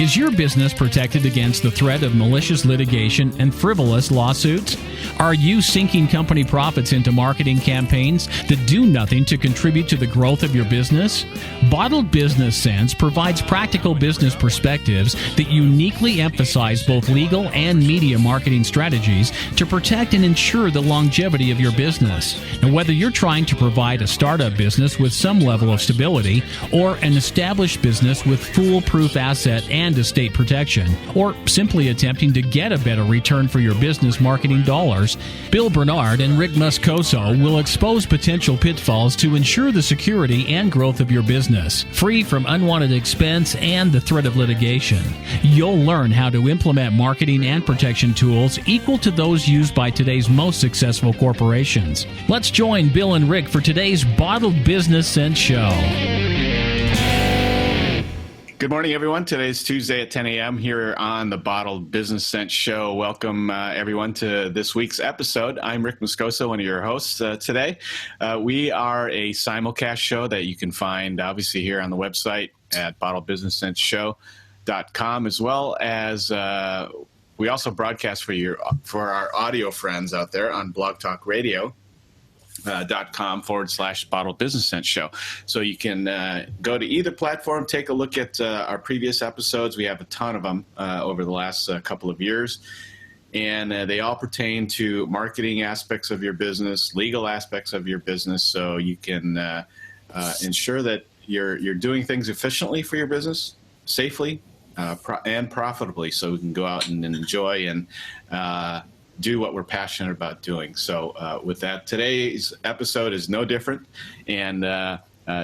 Is your business protected against the threat of malicious litigation and frivolous lawsuits? Are you sinking company profits into marketing campaigns that do nothing to contribute to the growth of your business? Bottled Business Sense provides practical business perspectives that uniquely emphasize both legal and media marketing strategies to protect and ensure the longevity of your business. Now, whether you're trying to provide a startup business with some level of stability or an established business with foolproof asset and estate protection, or simply attempting to get a better return for your business marketing dollars, Bill Bernard and Rick Moscoso will expose potential pitfalls to ensure the security and growth of your business, free from unwanted expense and the threat of litigation. You'll learn how to implement marketing and protection tools equal to those used by today's most successful corporations. Let's join Bill and Rick for today's Bottled Business Sense show. Good morning, everyone. Today's Tuesday at 10 a.m. here on the Bottled Business Sense show. Welcome, everyone, to this week's episode. I'm Rick Moscoso, one of your hosts today. We are a simulcast show that you can find, obviously, here on the website at bottledbusinesssenseshow.com, as well as we also broadcast for our audio friends out there on Blog Talk Radio. .com/Bottled Business Sense Show. So you can go to either platform, take a look at our previous episodes. We have a ton of them over the last couple of years. And they all pertain to marketing aspects of your business, legal aspects of your business, so you can ensure that you're doing things efficiently for your business, safely, and profitably, so we can go out and enjoy and do what we're passionate about doing. So with that, today's episode is no different, and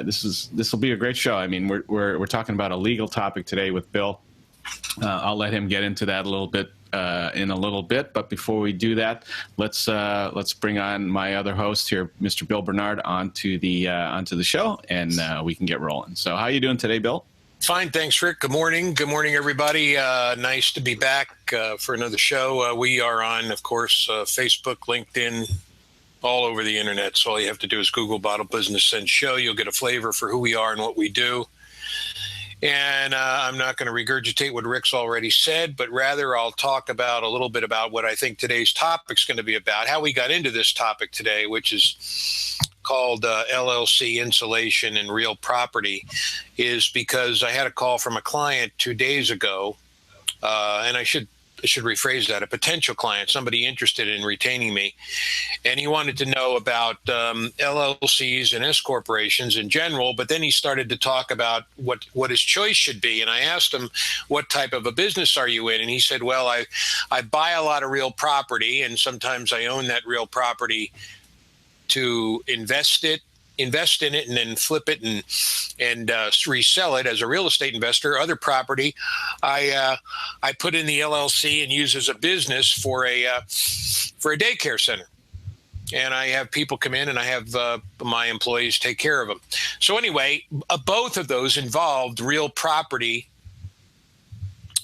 this will be a great show. I mean, we're talking about a legal topic today with Bill. I'll let him get into that a little bit in a little bit, but before we do that, let's bring on my other host here, Mr. Bill Bernard, onto the show, and we can get rolling. So how are you doing today, Bill? Fine, thanks, Rick. Good morning. Good morning, everybody. Nice to be back for another show. We are on, of course, Facebook, LinkedIn, all over the internet. So all you have to do is Google Bottle Business Sense Show. You'll get a flavor for who we are and what we do. And I'm not going to regurgitate what Rick's already said, but rather I'll talk about a little bit about what I think today's topic is going to be about, how we got into this topic today, which is called LLC insulation and real property, is because I had a call from a client 2 days ago, and I should rephrase that, a potential client, somebody interested in retaining me, and he wanted to know about LLCs and S corporations in general, but then he started to talk about what his choice should be, and I asked him, what type of a business are you in? And he said, well, I buy a lot of real property, and sometimes I own that real property to invest in it and then flip it and resell it as a real estate investor. Other property, I put in the LLC and use as a business for a daycare center. And I have people come in and I have my employees take care of them. So anyway, both of those involved real property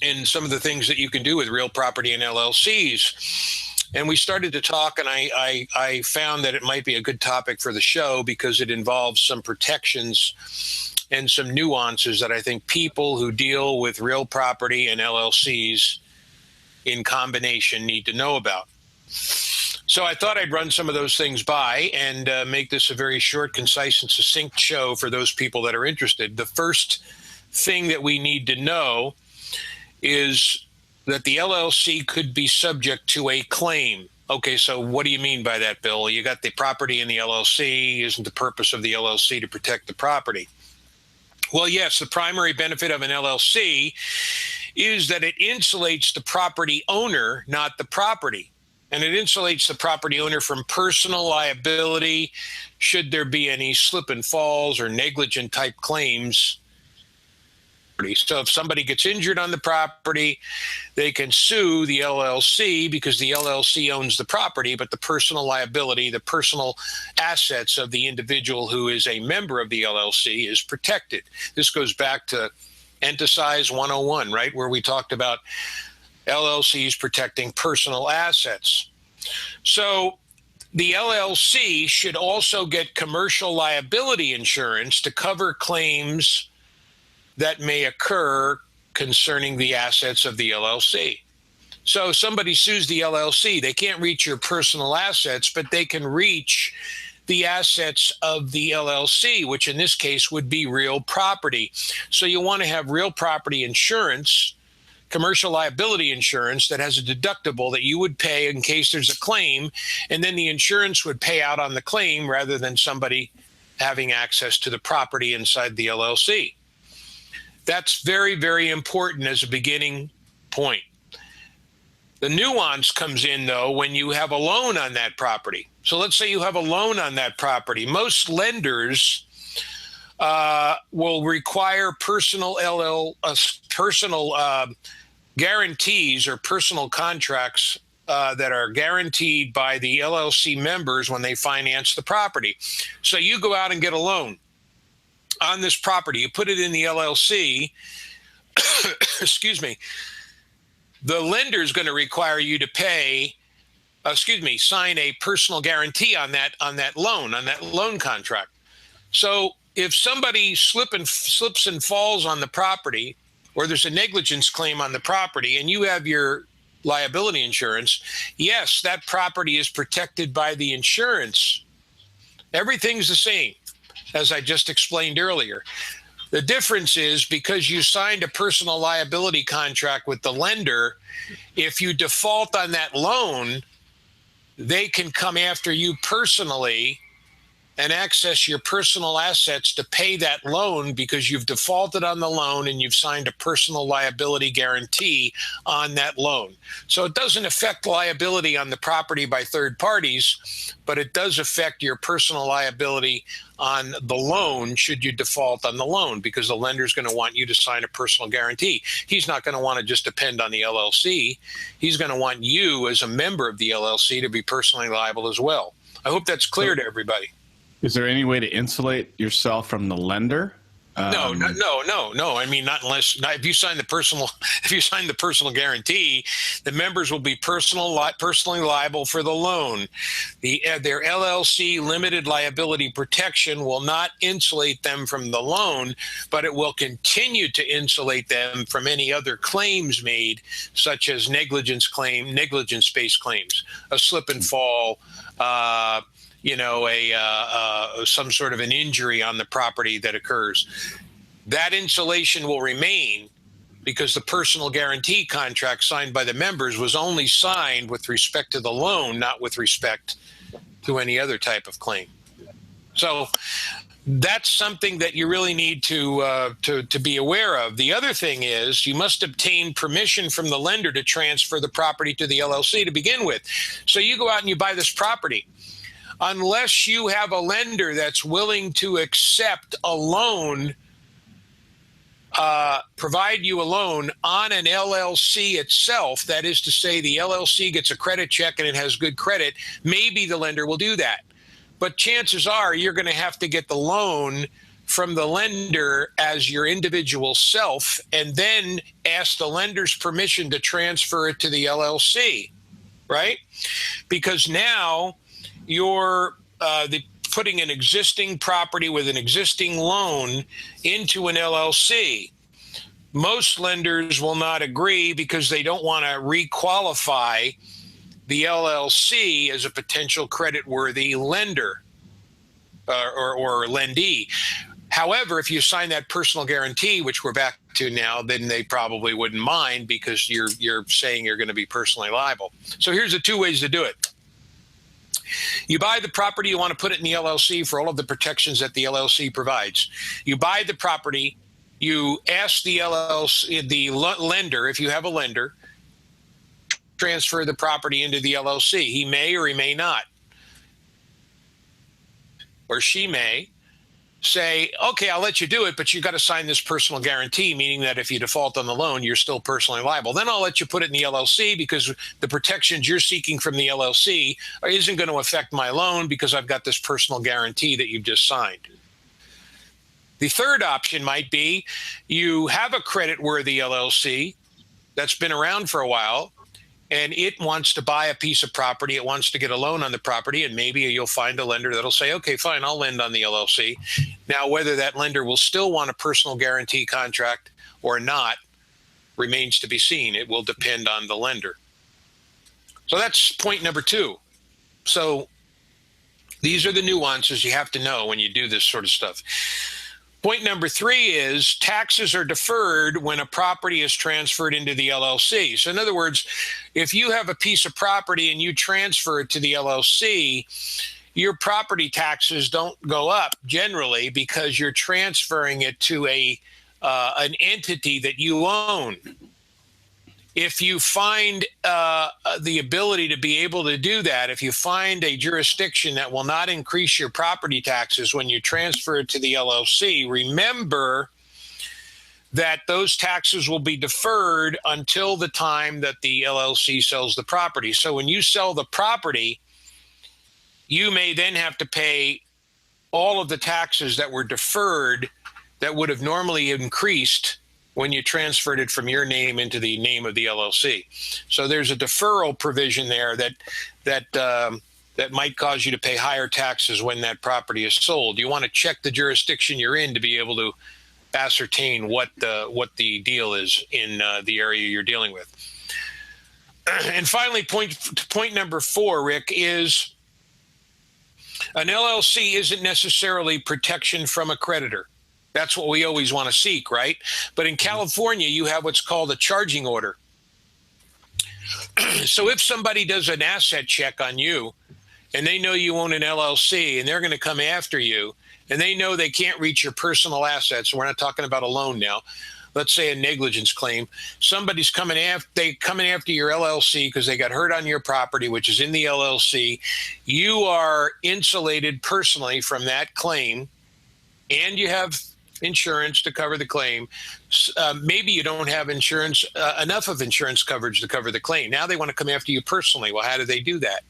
and some of the things that you can do with real property and LLCs. And we started to talk, and I found that it might be a good topic for the show because it involves some protections and some nuances that I think people who deal with real property and LLCs in combination need to know about. So I thought I'd run some of those things by and make this a very short, concise, and succinct show for those people that are interested. The first thing that we need to know is that the LLC could be subject to a claim. Okay, so what do you mean by that, Bill? You got the property in the LLC. Isn't the purpose of the LLC to protect the property? Well, yes, the primary benefit of an LLC is that it insulates the property owner, not the property. And it insulates the property owner from personal liability should there be any slip and falls or negligent type claims. So if somebody gets injured on the property, they can sue the LLC because the LLC owns the property, but the personal liability, the personal assets of the individual who is a member of the LLC is protected. This goes back to Enterprise 101, right, where we talked about LLCs protecting personal assets. So the LLC should also get commercial liability insurance to cover claims that may occur concerning the assets of the LLC. So if somebody sues the LLC, they can't reach your personal assets, but they can reach the assets of the LLC, which in this case would be real property. So you want to have real property insurance, commercial liability insurance that has a deductible that you would pay in case there's a claim, and then the insurance would pay out on the claim rather than somebody having access to the property inside the LLC. That's very, very important as a beginning point. The nuance comes in, though, when you have a loan on that property. So let's say you have a loan on that property. Most lenders will require personal guarantees or personal contracts that are guaranteed by the LLC members when they finance the property. So you go out and get a loan on this property. You put it in the LLC. Excuse me. The lender is going to require you to sign a personal guarantee on that loan contract. So if somebody slips and falls on the property, or there's a negligence claim on the property, and you have your liability insurance, yes, that property is protected by the insurance. Everything's the same, as I just explained earlier. The difference is because you signed a personal liability contract with the lender, if you default on that loan, they can come after you personally and access your personal assets to pay that loan because you've defaulted on the loan and you've signed a personal liability guarantee on that loan. So it doesn't affect liability on the property by third parties, but it does affect your personal liability on the loan should you default on the loan, because the lender's going to want you to sign a personal guarantee. He's not going to want to just depend on the LLC. He's going to want you as a member of the LLC to be personally liable as well. I hope that's clear to everybody. Is there any way to insulate yourself from the lender? No. I mean, if you sign the personal guarantee, the members will be personally liable for the loan. Their LLC limited liability protection will not insulate them from the loan, but it will continue to insulate them from any other claims made, such as negligence-based claims, a slip and fall, some sort of an injury on the property that occurs. That insulation will remain because the personal guarantee contract signed by the members was only signed with respect to the loan, not with respect to any other type of claim. So that's something that you really need to be aware of. The other thing is you must obtain permission from the lender to transfer the property to the LLC to begin with. So you go out and you buy this property. Unless you have a lender that's willing to accept a loan, provide you a loan on an LLC itself, that is to say the LLC gets a credit check and it has good credit, maybe the lender will do that. But chances are you're going to have to get the loan from the lender as your individual self and then ask the lender's permission to transfer it to the LLC, right? Because now you're putting an existing property with an existing loan into an LLC. Most lenders will not agree because they don't want to requalify the LLC as a potential credit-worthy lender or lendee. However, if you sign that personal guarantee, which we're back to now, then they probably wouldn't mind because you're saying you're going to be personally liable. So here's the two ways to do it. You buy the property, you want to put it in the LLC for all of the protections that the LLC provides. You buy the property, you ask the LLC, the lender, if you have a lender, transfer the property into the LLC. He may or he may not. Or she may say, okay, I'll let you do it, but you got to sign this personal guarantee, meaning that if you default on the loan, you're still personally liable. Then I'll let you put it in the LLC because the protections you're seeking from the LLC isn't going to affect my loan because I've got this personal guarantee that you've just signed. The third option might be you have a credit-worthy LLC that's been around for a while, and it wants to buy a piece of property. It wants to get a loan on the property, and maybe you'll find a lender that'll say, okay, fine, I'll lend on the LLC. Now, whether that lender will still want a personal guarantee contract or not, remains to be seen. It will depend on the lender. So that's point number 2. So these are the nuances you have to know when you do this sort of stuff. Point number 3 is taxes are deferred when a property is transferred into the LLC. So in other words, if you have a piece of property and you transfer it to the LLC, your property taxes don't go up generally because you're transferring it to an entity that you own. If you find the ability to be able to do that, if you find a jurisdiction that will not increase your property taxes when you transfer it to the LLC, remember that those taxes will be deferred until the time that the LLC sells the property. So when you sell the property, you may then have to pay all of the taxes that were deferred that would have normally increased when you transferred it from your name into the name of the LLC. So there's a deferral provision there that might cause you to pay higher taxes when that property is sold. You want to check the jurisdiction you're in to be able to ascertain what the deal is in the area you're dealing with. And finally, point number 4, Rick, is an LLC isn't necessarily protection from a creditor. That's what we always want to seek, right? But in California, you have what's called a charging order. So if somebody does an asset check on you and they know you own an LLC and they're going to come after you and they know they can't reach your personal assets, we're not talking about a loan now, let's say a negligence claim, somebody's coming after your LLC because they got hurt on your property, which is in the LLC, you are insulated personally from that claim and you have insurance to cover the claim. Maybe you don't have insurance, enough of insurance coverage to cover the claim. Now they want to come after you personally. Well, how do they do that?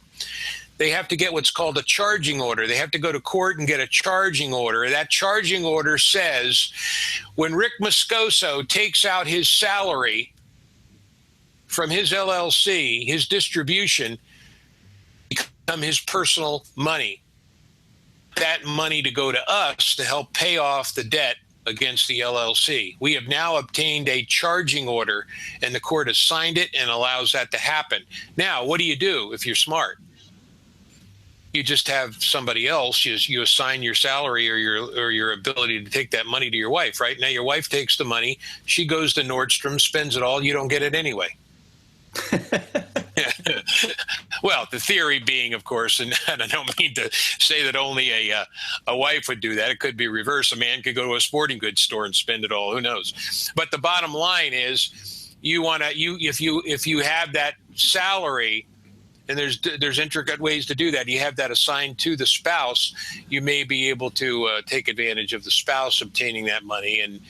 They have to get what's called a charging order. They have to go to court and get a charging order. That charging order says when Rick Moscoso takes out his salary from his LLC, his distribution become his personal money. That money to go to us to help pay off the debt against the LLC. We have now obtained a charging order and the court has signed it and allows that to happen. Now, what do you do if you're smart? You just have somebody else, you assign your salary or your ability to take that money to your wife, right? Now your wife takes the money, she goes to Nordstrom, spends it all, you don't get it anyway. Well, the theory being, of course, and I don't mean to say that only a wife would do that. It could be reverse. A man could go to a sporting goods store and spend it all. Who knows? But the bottom line is, if you have that salary, and there's intricate ways to do that. You have that assigned to the spouse. You may be able to take advantage of the spouse obtaining that money, and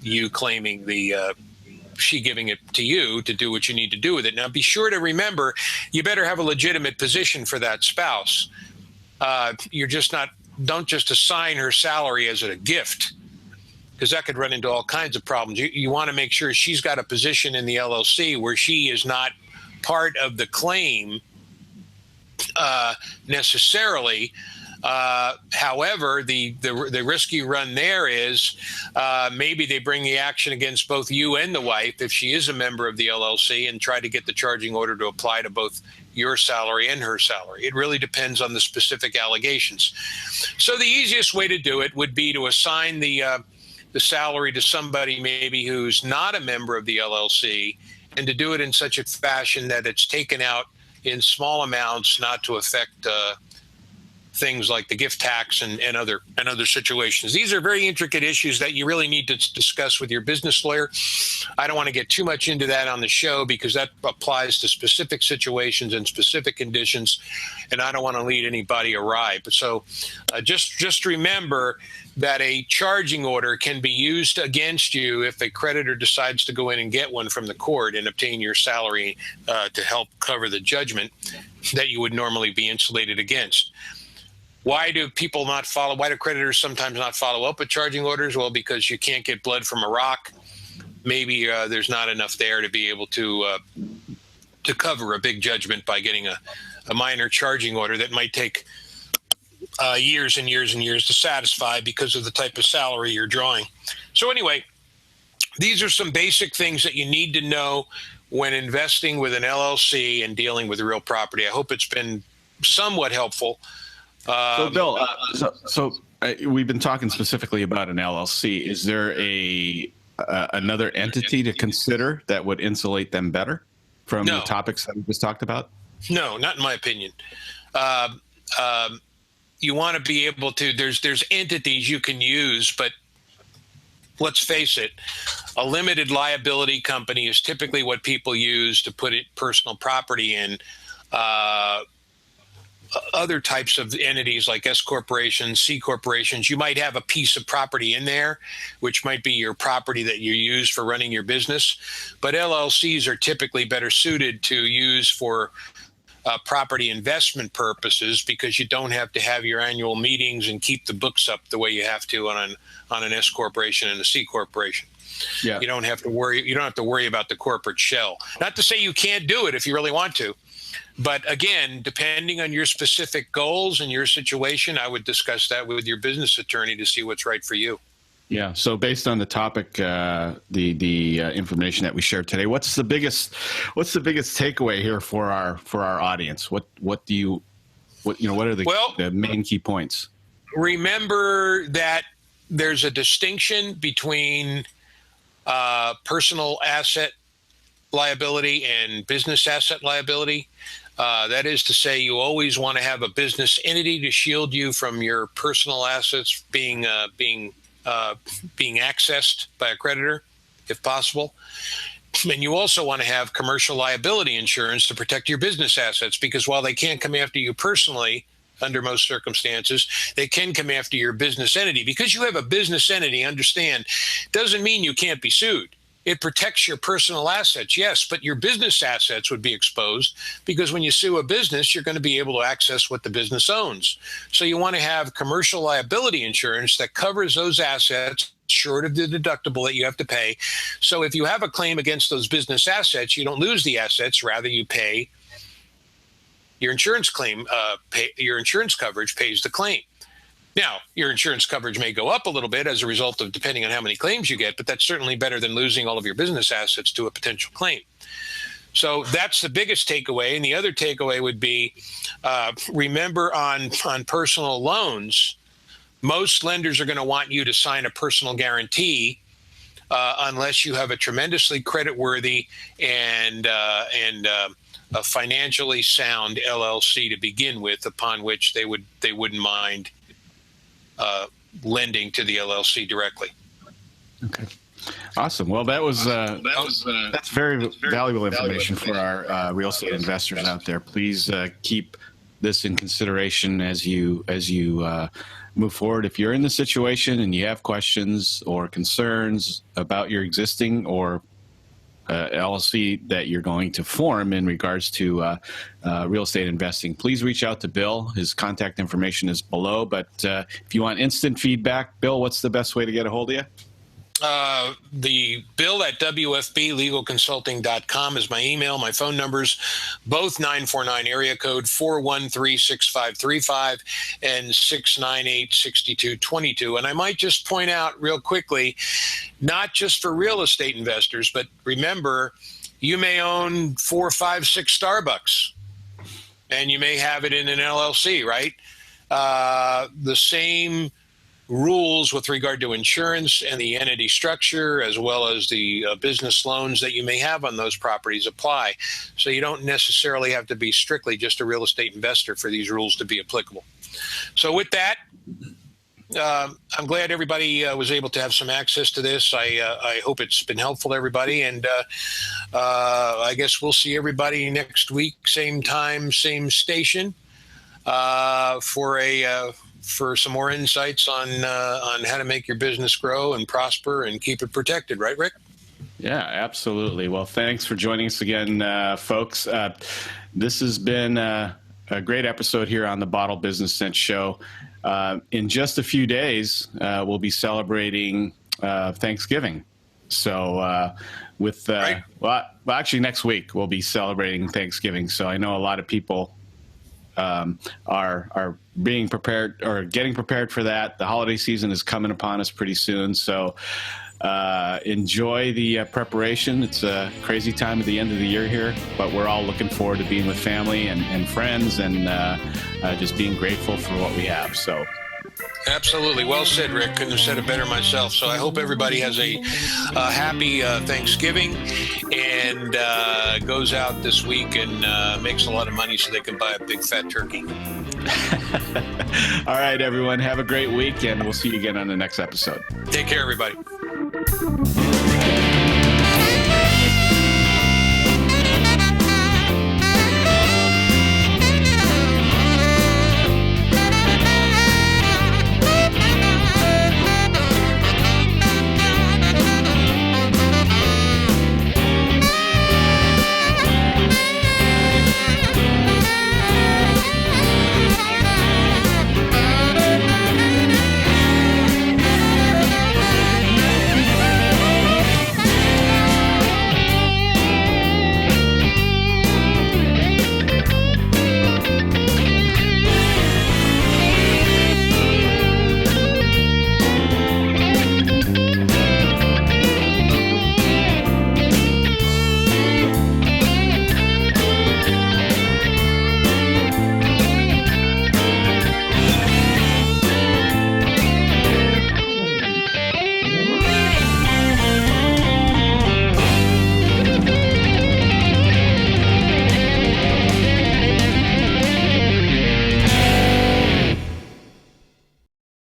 you claiming she giving it to you to do what you need to do with it. Now, be sure to remember, you better have a legitimate position for that spouse. Don't just assign her salary as a gift, because that could run into all kinds of problems. You want to make sure she's got a position in the LLC where she is not part of the claim necessarily. However, the risk you run there is maybe they bring the action against both you and the wife if she is a member of the LLC and try to get the charging order to apply to both your salary and her salary. It really depends on the specific allegations. So the easiest way to do it would be to assign the salary to somebody maybe who's not a member of the LLC, and to do it in such a fashion that it's taken out in small amounts, not to affect things like the gift tax and other situations. These are very intricate issues that you really need to discuss with your business lawyer. I don't want to get too much into that on the show because that applies to specific situations and specific conditions, and I don't want to lead anybody awry. But so just remember that a charging order can be used against you if a creditor decides to go in and get one from the court and obtain your salary to help cover the judgment that you would normally be insulated against. Why do creditors sometimes not follow up with charging orders? Well, because you can't get blood from a rock. Maybe there's not enough there to be able to cover a big judgment by getting a minor charging order that might take years and years and years to satisfy because of the type of salary you're drawing. So anyway, these are some basic things that you need to know when investing with an LLC and dealing with real property. I hope it's been somewhat helpful. So, Bill, we've been talking specifically about an LLC. Is there another entity to consider that would insulate them better from the topics that we just talked about? No, not in my opinion. You want to be able to. There's entities you can use, but let's face it, a limited liability company is typically what people use to put personal property in. Other types of entities like S corporations, C corporations, you might have a piece of property in there, which might be your property that you use for running your business. But LLCs are typically better suited to use for property investment purposes, because you don't have to have your annual meetings and keep the books up the way you have to on an S corporation and a C corporation. Yeah. You don't have to worry about the corporate shell. Not to say you can't do it if you really want to. But again, depending on your specific goals and your situation, I would discuss that with your business attorney to see what's right for you. Yeah. So based on the topic, the information that we shared today, what's the biggest takeaway here for our audience? What are the main key points? Remember that there's a distinction between personal asset liability and business asset liability. That is to say, you always want to have a business entity to shield you from your personal assets being accessed by a creditor, if possible. And you also want to have commercial liability insurance to protect your business assets, because while they can't come after you personally under most circumstances, they can come after your business entity. Because you have a business entity, understand, doesn't mean you can't be sued. It protects your personal assets, yes, but your business assets would be exposed, because when you sue a business, you're going to be able to access what the business owns. So you want to have commercial liability insurance that covers those assets short of the deductible that you have to pay. So if you have a claim against those business assets, you don't lose the assets, rather you pay your insurance claim, your insurance coverage pays the claim. Now, your insurance coverage may go up a little bit as a result of depending on how many claims you get, but that's certainly better than losing all of your business assets to a potential claim. So that's the biggest takeaway. And the other takeaway would be, remember on personal loans, most lenders are going to want you to sign a personal guarantee unless you have a tremendously creditworthy and a financially sound LLC to begin with, upon which they wouldn't mind lending to the LLC directly. Okay. Awesome. Well, that's very valuable information for our real estate investors out there. Please keep this in consideration as you move forward. If you're in the situation and you have questions or concerns about your existing or LLC that you're going to form in regards to real estate investing, please reach out to Bill. His contact information is below. But if you want instant feedback, Bill, what's the best way to get a hold of you? The Bill at wfblegalconsulting.com is my email. My phone numbers, both 949 area code 413-6535 and 698-6222. And I might just point out real quickly, not just for real estate investors, but remember, you may own 4, 5, 6 Starbucks, and you may have it in an LLC, right? The same rules with regard to insurance and the entity structure, as well as the business loans that you may have on those properties, apply. So you don't necessarily have to be strictly just a real estate investor for these rules to be applicable. So with that, I'm glad everybody was able to have some access to this. I hope it's been helpful to everybody. And I guess we'll see everybody next week, same time, same station, for some more insights on how to make your business grow and prosper and keep it protected. Right, Rick? Yeah, absolutely. Well, thanks for joining us again, folks. This has been a great episode here on the Bottle Business Sense Show. In just a few days, we'll be celebrating Thanksgiving. So right. Well, actually next week we'll be celebrating Thanksgiving. So I know a lot of people are being prepared or getting prepared for that. The holiday season is coming upon us pretty soon. So enjoy the preparation. It's a crazy time at the end of the year here, but we're all looking forward to being with family and friends and just being grateful for what we have. So. Absolutely. Well said, Rick. Couldn't have said it better myself. So I hope everybody has a happy Thanksgiving and goes out this week and makes a lot of money so they can buy a big fat turkey. All right, everyone. Have a great week, and we'll see you again on the next episode. Take care, everybody.